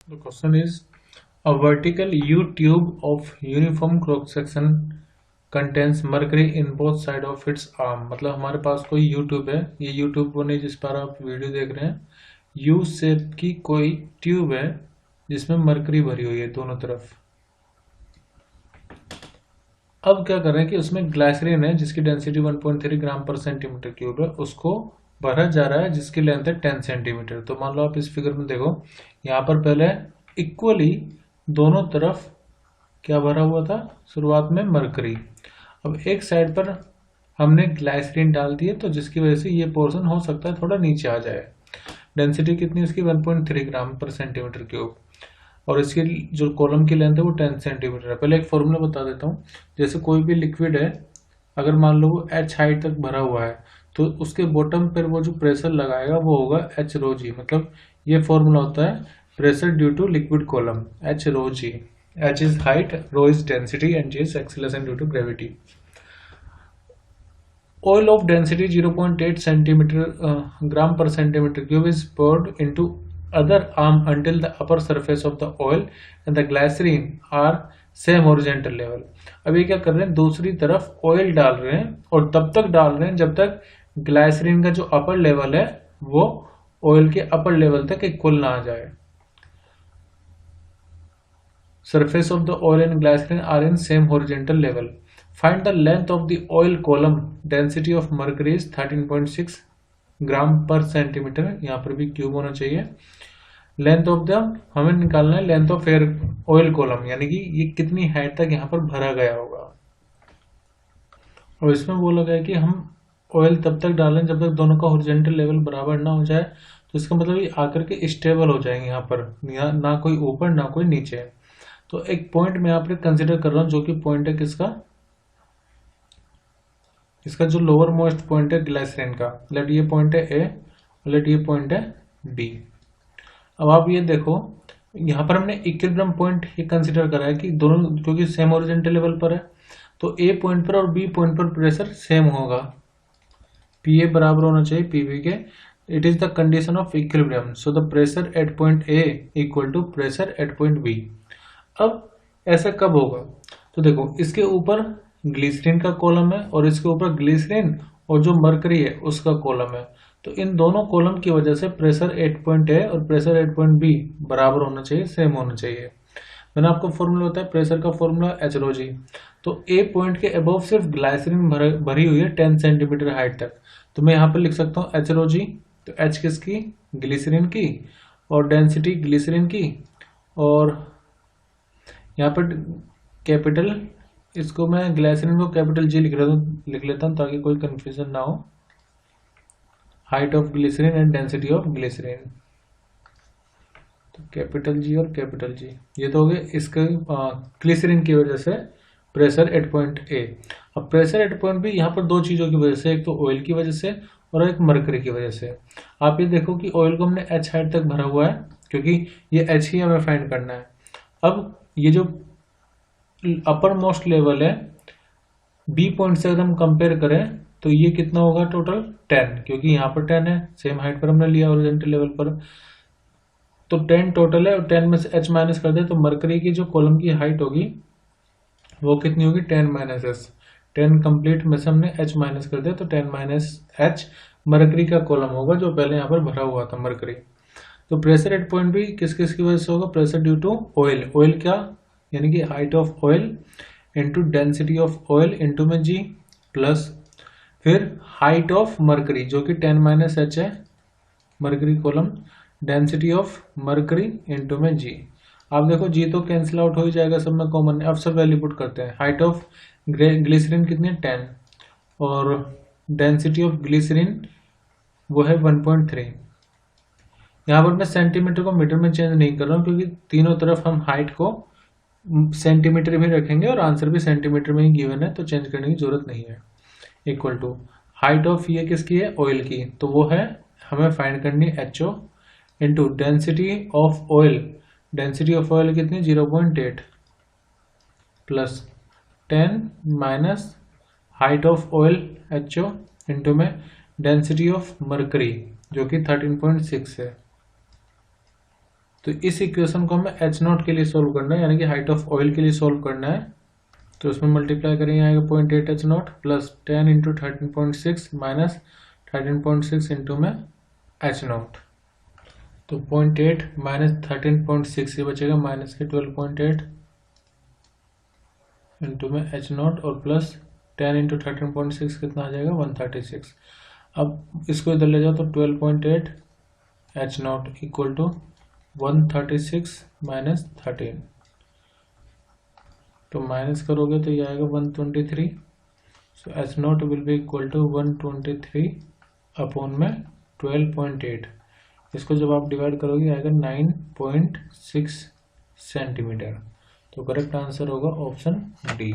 The question is, a vertical U tube of uniform cross section contains mercury in both side of its arm। मतलब हमारे पास कोई U tube है, ये U tube वो नहीं जिस पर आप वीडियो देख रहे हैं, U शेप की कोई ट्यूब है जिसमें मरकरी भरी हुई है दोनों तरफ। अब क्या कर रहे हैं कि उसमें ग्लाइसरीन है जिसकी डेंसिटी 1.3 ग्राम पर सेंटीमीटर क्यूब है, उसको भरा जा रहा है जिसकी लेंथ है 10 सेंटीमीटर। तो मान लो आप इस फिगर में देखो, यहाँ पर पहले इक्वली दोनों तरफ क्या भरा हुआ था, शुरुआत में मरकरी। अब एक साइड पर हमने ग्लाइसरीन डाल दिए तो जिसकी वजह से ये पोर्शन हो सकता है थोड़ा नीचे आ जाए। डेंसिटी कितनी उसकी 1.3 ग्राम पर सेंटीमीटर क्यूब, और इसकी जो कॉलम की लेंथ है वो 10 सेंटीमीटर है। पहले एक फॉर्मूला बता देता हूँ। जैसे कोई भी लिक्विड है, अगर मान लो वो h हाइट तक भरा हुआ है तो उसके बॉटम पर वो जो प्रेशर लगाएगा वो होगा h रो जी। मतलब ये फॉर्मूला होता है pressure due to liquid column, h rho g. h is height, rho is density and g is acceleration due to gravity. Oil of density 0.8 centimeter gram per centimeter cube is poured into other arm until the upper surface of the oil and the glycerine are same horizontal level। अभी क्या कर रहे हैं, दूसरी तरफ oil डाल रहे हैं और तब तक डाल रहे हैं जब तक ग्लाइसरीन का जो अपर लेवल है वो ऑयल के अपर लेवल तक इक्वल ना आ जाए। Surface of the oil and glycerin are in same horizontal level. Find the length of the oil column. Density of mercury is 13.6 ग्राम पर सेंटीमीटर। यहाँ पर भी क्यूब होना चाहिए। लेंथ ऑफ द हमें निकालना है length of air oil column, यानी कि ये कितनी हाइट तक यहाँ पर भरा गया होगा। और इसमें बोला गया है कि हम ऑयल तब तक डालें जब तक दोनों का हॉरिजॉन्टल लेवल बराबर ना हो जाए। तो इसका मतलब ये आकर के स्टेबल हो जाएंगे यहाँ पर, ना कोई ऊपर ना कोई नीचे। तो एक पॉइंट मैं यहाँ पर कंसिडर कर रहा हूँ जो कि पॉइंट है किसका, इसका जो लोअर मोस्ट पॉइंट है ग्लाइसरीन का। लेट ये पॉइंट है ए, लेट ये पॉइंट है बी। अब आप ये देखो, यहाँ पर हमने इक्विलिब्रियम पॉइंट ये कंसिडर करा है कि दोनों क्योंकि सेम ओरिजेंटल लेवल पर है तो ए पॉइंट पर और बी पॉइंट पर प्रेशर सेम होगा, पी ए बराबर होना चाहिए पी बी के। It is the condition of equilibrium, so the pressure at point A equal to pressure at point B. अब ऐसा कब होगा, तो देखो इसके ऊपर ग्लिसरीन का कॉलम है और इसके ऊपर ग्लिसरीन और जो मरकरी है उसका कॉलम है। तो इन दोनों कॉलम की वजह से प्रेशर 8 पॉइंट ए और प्रेशर 8 पॉइंट बी बराबर होना चाहिए, सेम होना चाहिए। मैंने आपको फॉर्मूला होता है प्रेशर का फॉर्मूला एच रो जी। तो ए पॉइंट के अबव सिर्फ ग्लाइसरीन भरी हुई है 10 सेंटीमीटर हाइट तक, तो मैं यहाँ पर लिख सकता हूँ एच रो जी। तो एच किसकी, ग्लिसरीन की, और डेंसिटी ग्लिसरीन की, और यहाँ पर कैपिटल, इसको मैं ग्लाइसरीन को कैपिटल जी लिख लेता हूँ ताकि कोई कंफ्यूजन ना हो। Height of glycerine and density of glycerine, तो कैपिटल जी और कैपिटल जी ये तो हो गए इसके ग्लिसरीन की वजह से प्रेशर 8 पॉइंट ए। अब प्रेशर 8 पॉइंट बी यहाँ पर दो चीज़ों की वजह से, एक तो ऑयल की वजह से और एक मरकरी की वजह से। आप ये देखो कि ऑयल को हमने एच हाइट तक भरा हुआ है क्योंकि ये एच ही हमें फाइंड करना है। अब ये जो अपर मोस्ट लेवल है बी पॉइंट से अगर हम कंपेयर करें तो ये कितना होगा टोटल 10, क्योंकि यहाँ पर 10 है, सेम हाइट पर हमने लिया हॉरिजॉन्टल लेवल पर। तो 10 टोटल है और 10 में से h माइनस कर दे तो मरकरी की जो कॉलम की हाइट होगी वो कितनी होगी 10 माइनस एच। 10 कंप्लीट में से हमने h माइनस कर दिया तो 10 माइनस एच मरकरी का कॉलम होगा जो पहले यहाँ पर भरा हुआ था मरकरी। तो प्रेशर 8 पॉइंट भी किस किस की वजह से होगा, pressure due to oil. Oil क्या, यानी कि height of oil into density of oil into में जी, प्लस फिर हाइट ऑफ मरकरी जो कि 10 माइनस एच है mercury column, density of mercury into में जी। आप देखो जी तो कैंसिल आउट हो ही जाएगा, सब में कॉमन है। अब सब वैल्यू पुट करते हैं। हाइट ऑफ ग्लिसरीन कितनी है 10 और डेंसिटी ऑफ ग्लिसरीन वो है 1.3। यहाँ पर मैं सेंटीमीटर को मीटर में चेंज नहीं कर रहा हूँ क्योंकि तीनों तरफ हम हाइट को सेंटीमीटर भी रखेंगे और आंसर भी सेंटीमीटर में ही गिवन है तो चेंज करने की जरूरत नहीं है। इक्वल टू हाइट ऑफ ये किसकी है, ऑयल की, तो वो है हमें फाइंड करनी H O into density of oil. Density of oil कितनी 0.8 plus 10 minus height of oil H O into में डेंसिटी ऑफ मरकरी जो कि 13.6 है। तो इस इक्वेशन को हमें एच नॉट के लिए सोल्व करना है, यानी कि हाइट ऑफ ऑयल के लिए सोल्व करना है। तो उसमें मल्टीप्लाई करेंगे, आएगा 0.8 H not plus 10 into 13.6 minus 13.6 into में एच नॉट। तो 0.8 माइनस 13.6 ये बचेगा माइनस के 12.8 इंटू में एच नॉट और प्लस 10 इंटू 13.6 कितना आ जाएगा 136। अब इसको इधर ले जाओ तो 12.8 H naught equal to 136 minus 13, तो माइनस करोगे तो ये आएगा 123। सो H naught will be equal to 123 upon में 12.8। इसको जब आप डिवाइड करोगे आएगा 9.6 सेंटीमीटर। तो करेक्ट आंसर होगा ऑप्शन डी।